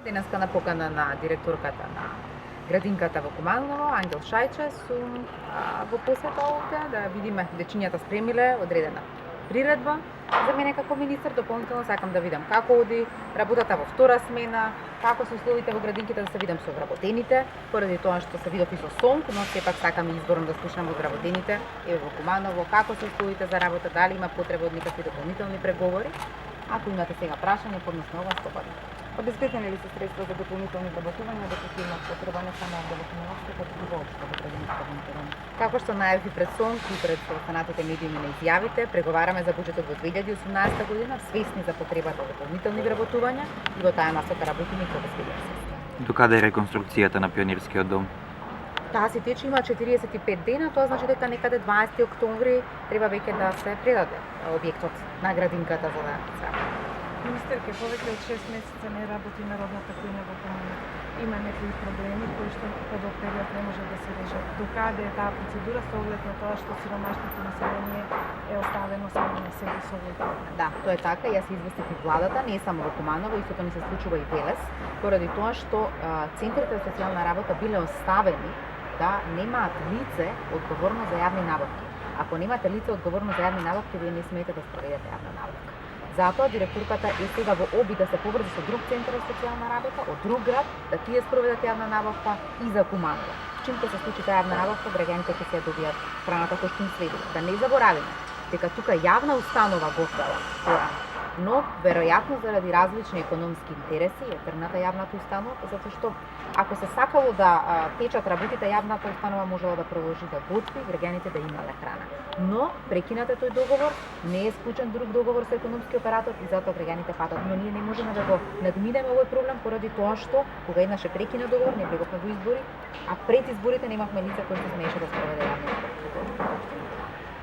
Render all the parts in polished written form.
Денеска на покана на директорката на градинката во Куманово, Ангел Шајче, сум во посета овде да видиме дечињата спремиле одредена приредба. За мене како министар дополнително сакам да видам како оди работата во втора смена, како се условите во градинките, да се видам со вработените, поради тоа што се видов и со сон, но сепак сакам и изборно да слушам во вработените, еве во Куманово, како се условите за работа, дали има потреба од никакви дополнителни преговори. Ако имате сега прашање, подносно ова слободно. Обезбедени ли се средства за дополнителни работувања, докато имат потреба не само овде во Куманово, како и воопшто во градинската? Како што најавив пред СОНК и пред останатите медиуми на изјавите, преговараме за буџетот во 2018 година, свесни за потребата за дополнителни вработувања и во таа насока работиме и обезбедени средства. Докаде е реконструкцијата на Пионирскиот дом? Таа се тече, има 45 дена, тоа значи дека некаде 20 октомври треба веќе да се предаде објектот на градинката за да се работи. Министерке, повеќе од 6 месеца не работи Народната кујна во Куманово. Има некои проблеми кои што под период не може да се решат. Докаде е таа процедура со оглед на тоа што сиромашното население е оставено само на себе со овој проблем? Да, тоа е така. Јас известив и владата, не само во Куманово, истото ми се случува и Велес, поради тоа што центрите за социјална работа биле оставени да немаат лице одговорно за јавни набавки. Ако немате лице одговорно за јавни набавки, вие не смеете да спроведете јавна набавка. Затоа директорката е сега во обид да се поврзи со друг центар за социјална работа, од друг град, да тие спроведат јавна набавка и за Куманово. Чим ќе се случи таа јавна набавка, граѓаните ќе се добијат храната кој што им следува. Да не заборавиме дека тука јавна установа готвела порано, но веројатно заради различни економски интереси е тргната јавната установа, затоа што ако се сакало да течат работите, јавната установа можела да продолжи да готви, граѓаните да имале храна. Но прекинат е тој договор, не е склучен друг договор со економски оператор и затоа граѓаните патат. Но ние не можеме да го надминеме овој проблем поради тоа што кога еднаш е прекинат договор, не влеговме во избори, а пред изборите немавме лице кој што смееше да спроведе јавни набавки.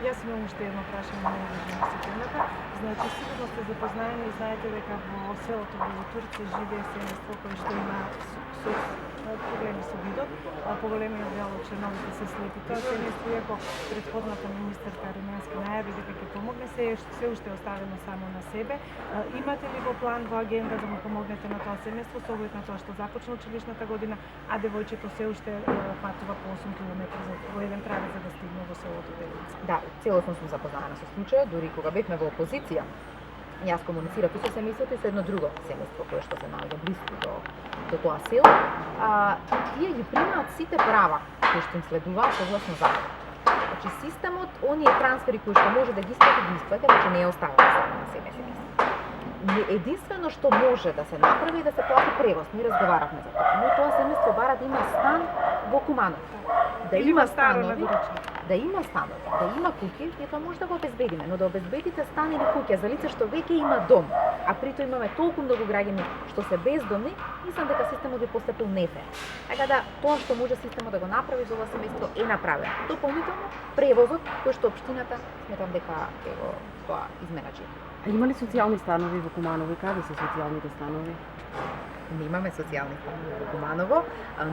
Јас имам уште едно прашање на уважаема секретарка. Значи, сигурно сте запознаени и знаете дека во селото Белотурци живее семејство кое што има проблеми со видот, а поголемиот дел од членовите се слепи. Тоа семејство, иако претходната министерка Римјански најави дека ќе помогне, се уште оставено само на себе. Имате ли во план, во агенда да му помогнете на тоа семејство со оглед на тоа што започна училишната година, а девојчето се уште патува по 8 км во еден правец за да стигне во селото Белица? Да, целосно сум запознаена со случајот, дури кога бевме во опозиција. Јас комуницирав и со семејството и со едно друго семејство кое што се наоѓа близко до тоа село. Тие ги примаат сите права кои што им следуваат согласно закон. Значи системот, оние трансфери кои што може да ги исплати, значи не е оставено само на семејството. Единствено што може да се направи е да се плати превоз. Ние разговаравме за тоа. Но тоа семејство бара да има стан во Куманово. Да има станови, да има куќи, и тоа може да го обезбедиме, но да обезбедите стан или куќа за лице што веќе има дом, а прито имаме толку многу граѓани што се бездомни, мислам дека системот би постапил нефер. Така да тоа што може системот да го направи за ова семејство е направено. Дополнително превозот кој што општината сметам дека е го тоа изменачи. Има ли социјални станови во Куманово и каде се социјалните станови? Немаме социјални станови во Куманово,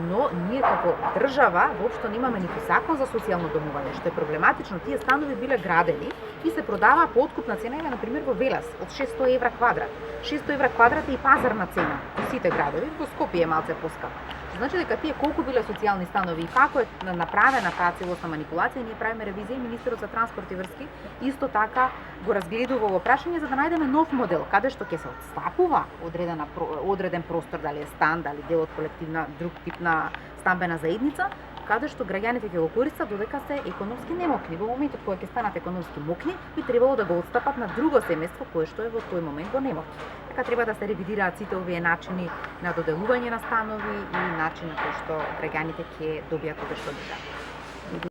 но ние како држава воопшто немаме ниту закон за социјално домување, што е проблематично. Тие станови биле градени и се продаваа по откупна цена, на пример во Велес, од 600 евра квадрат. 600 евра квадрат е и пазарна цена во сите градови, во Скопје е малце поскапо. Значи дека тие колку биле социјални станови и како е направена таа целосна манипулација, ние правиме ревизија и министерот за транспорт и врски исто така го разгледува во прашање за да најдеме нов модел каде што ќе се отстапува одреден простор, дали е стан, дали дел од колективна друг тип на стамбена заедница, каде што граѓаните ќе го користат додека се економски немокни. Во моментот кога ќе станат економски мокни, би требало да го отстапат на друго семејство кое што е во тој момент во немокни. Така треба да се ревидираат сите овие начини на доделување на станови и начинот кој што граѓаните ќе добијат кога што